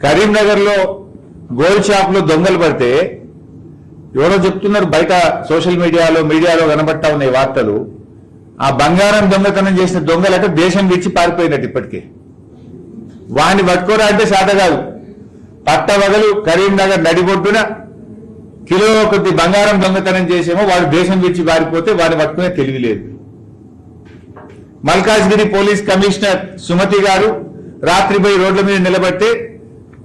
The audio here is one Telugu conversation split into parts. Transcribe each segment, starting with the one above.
కరీంనగర్ లో గోల్డ్ షాప్ లో దొంగలు పడితే ఎవరో చెప్తున్నారు, బయట సోషల్ మీడియాలో కనబడతా ఉన్నాయి వార్తలు. ఆ బంగారం దొంగతనం చేసిన దొంగలంటే దేశం విడిచి పారిపోయినట్టు ఇప్పటికే. వాడిని పట్టుకోరా అంటే శాత కాదు. పట్టవగలు కరీంనగర్ నడిబొడ్డున కిలో కొద్ది బంగారం దొంగతనం చేసేమో వాడు దేశం విడిచి పారిపోతే వాడిని పట్టుకునే తెలివి లేదు. మల్కాజ్గిరి పోలీస్ కమిషనర్ సుమతి గారు రాత్రి పోయి రోడ్ల మీద నిలబడితే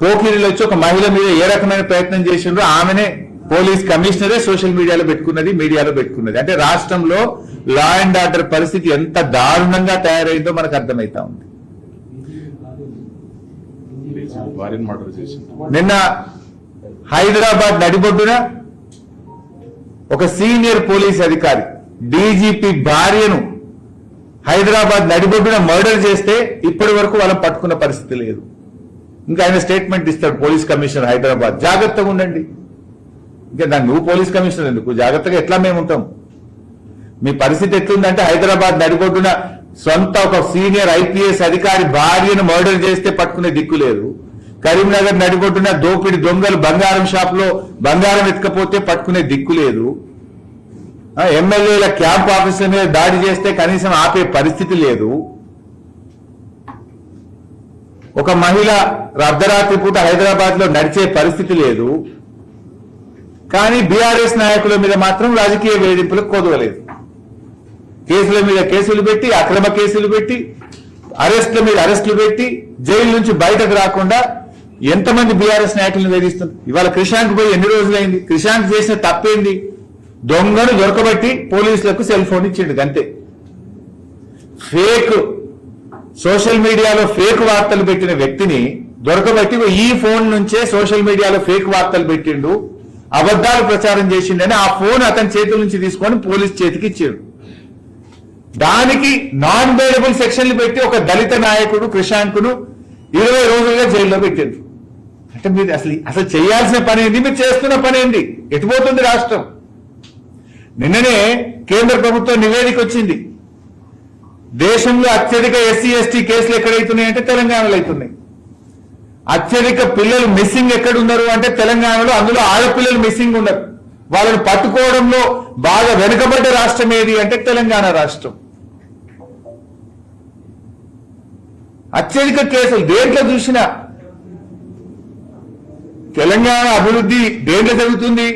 పోకిరీలు వచ్చి ఒక మహిళ మీద ఏ రకమైన ప్రయత్నం చేసిండ్రో ఆమెనే పోలీస్ కమిషనరే సోషల్ మీడియాలో పెట్టుకున్నది. అంటే రాష్ట్రంలో లా అండ్ ఆర్డర్ పరిస్థితి ఎంత దారుణంగా తయారైందో మనకు అర్థమైతా ఉంది. నిన్న హైదరాబాద్ నడిబొడ్డున ఒక సీనియర్ పోలీస్ అధికారి డీజీపీ భార్యను హైదరాబాద్ నడిబొడ్డున మర్డర్ చేస్తే ఇప్పటి వరకు వాళ్ళని పట్టుకున్న పరిస్థితి లేదు. ఇంకా ఆయన స్టేట్మెంట్ ఇస్తాడు పోలీస్ కమిషనర్ హైదరాబాద్, జాగ్రత్తగా ఉండండి. ఇంకా దాన్ని నువ్వు పోలీస్ కమిషనర్ ఎందుకు, జాగ్రత్తగా ఎట్లా మేము ఉంటాం? మీ పరిస్థితి ఎట్లుందంటే హైదరాబాద్ నడిబొడ్డున సొంత ఒక సీనియర్ ఐపీఎస్ అధికారి భార్యను మర్డర్ చేస్తే పట్టుకునే దిక్కు లేదు. కరీంనగర్ నడిబొడ్డున దోపిడి దొంగలు బంగారం షాప్ లో బంగారం ఎత్తుకపోతే పట్టుకునే దిక్కు లేదు. ఎమ్మెల్యేల క్యాంప్ ఆఫీసుల మీద దాడి చేస్తే కనీసం ఆపే పరిస్థితి లేదు. ఒక మహిళ అర్ధరాత్రి పూట హైదరాబాద్ లో నడిచే పరిస్థితి లేదు. కానీ బీఆర్ఎస్ నాయకుల మీద మాత్రం రాజకీయ వేధింపులకు కొదవలేదు. కేసుల మీద కేసులు పెట్టి, అక్రమ కేసులు పెట్టి, అరెస్టుల మీద అరెస్టులు పెట్టి, జైలు నుంచి బయటకు రాకుండా ఎంతమంది బీఆర్ఎస్ నాయకులను వేధిస్తుంది. ఇవాళ క్రిషాంక్ పోయి ఎన్ని రోజులైంది? క్రిషాంక్ చేసిన తప్పేంది? దొంగను దొరకబట్టి పోలీసులకు సెల్ ఫోన్ ఇచ్చిండు అంతే. ఫేక్ సోషల్ మీడియాలో ఫేక్ వార్తలు పెట్టిన వ్యక్తిని దొరకబట్టి ఈ ఫోన్ నుంచే సోషల్ మీడియాలో ఫేక్ వార్తలు పెట్టిండు, అబద్దాలు ప్రచారం చేసిండని ఆ ఫోన్ అతని చేతుల నుంచి తీసుకొని పోలీస్ చేతికి ఇచ్చాడు. దానికి నాన్ బెయిలబుల్ సెక్షన్లు పెట్టి ఒక దళిత నాయకుడు క్రిషాంక్ను 20 రోజులుగా జైల్లో పెట్టిండ్రు. అంటే మీరు అసలు చేయాల్సిన పని ఏంది? మీరు చేస్తున్న పని ఏంది? ఎటుపోతుంది రాష్ట్రం? నిన్ననే కేంద్ర ప్రభుత్వం నివేదిక వచ్చింది. దేశంలో అత్యధిక ఎస్సీ ఎస్టీ కేసులు ఎక్కడైతున్నాయంటే తెలంగాణలో అవుతున్నాయి. అత్యధిక పిల్లలు మిస్సింగ్ ఎక్కడున్నారు అంటే తెలంగాణలో. అందులో ఆడపిల్లలు మిస్సింగ్ ఉన్నారు. వాళ్ళని పట్టుకోవడంలో బాగా వెనుకబడ్డ రాష్ట్రం ఏది అంటే తెలంగాణ రాష్ట్రం. అత్యధిక కేసులు దేంట్లో చూసినా. తెలంగాణ అభివృద్ధి దేంట్లో జరుగుతుంది?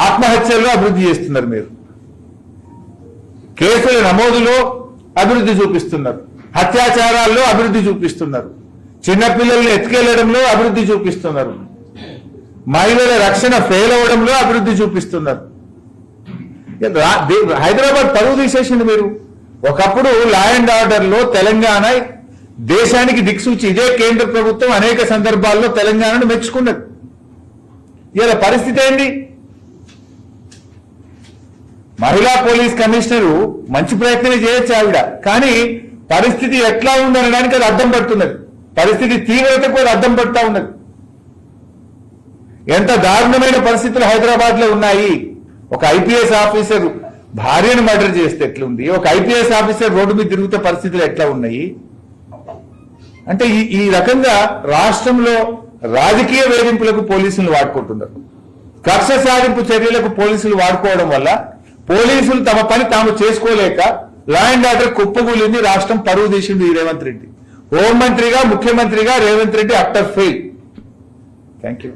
ఆత్మహత్యల్లో అభివృద్ధి చేస్తున్నారు మీరు. కేసుల నమోదులో అభివృద్ధి చూపిస్తున్నారు. అత్యాచారాల్లో అభివృద్ధి చూపిస్తున్నారు. చిన్నపిల్లల్ని ఎత్తుకెళ్లడంలో అభివృద్ధి చూపిస్తున్నారు. మహిళల రక్షణ ఫెయిల్ అవ్వడంలో అభివృద్ధి చూపిస్తున్నారు. హైదరాబాద్ పరువు తీసేసింది మీరు. ఒకప్పుడు లా అండ్ ఆర్డర్ లో తెలంగాణ దేశానికి దిక్సూచి. ఇదే కేంద్ర ప్రభుత్వం అనేక సందర్భాల్లో తెలంగాణను మెచ్చుకున్నది. ఇలా పరిస్థితి ఏంటి? మహిళా పోలీస్ కమిషనరు మంచి ప్రయత్నమే చేయొచ్చు ఆవిడ, కానీ పరిస్థితి ఎట్లా ఉందనడానికి అది అర్థం పడుతున్నది. పరిస్థితి తీవ్రతకు అది అర్థం పడుతూ ఉన్నది. ఎంత దారుణమైన పరిస్థితులు హైదరాబాద్ లో ఉన్నాయి. ఒక ఐపీఎస్ ఆఫీసర్ భార్యను మర్డర్ చేస్తే ఎట్లుంది? ఒక ఐపీఎస్ ఆఫీసర్ రోడ్డు మీద తిరుగుతే పరిస్థితులు ఎట్లా ఉన్నాయి? అంటే ఈ రకంగా రాష్ట్రంలో రాజకీయ వేధింపులకు పోలీసులు వాడుకుంటున్నారు. కక్ష సాధింపు చర్యలకు పోలీసులు వాడుకోవడం వల్ల పోలీసులు తమ పని తాము చేసుకోలేక లా అండ్ ఆర్డర్ కుప్పగూలింది. రాష్ట్రం పరువు తీసింది ఈ రేవంత్ రెడ్డి. హోంమంత్రిగా ముఖ్యమంత్రిగా Revanth Reddy after fail. Thank you.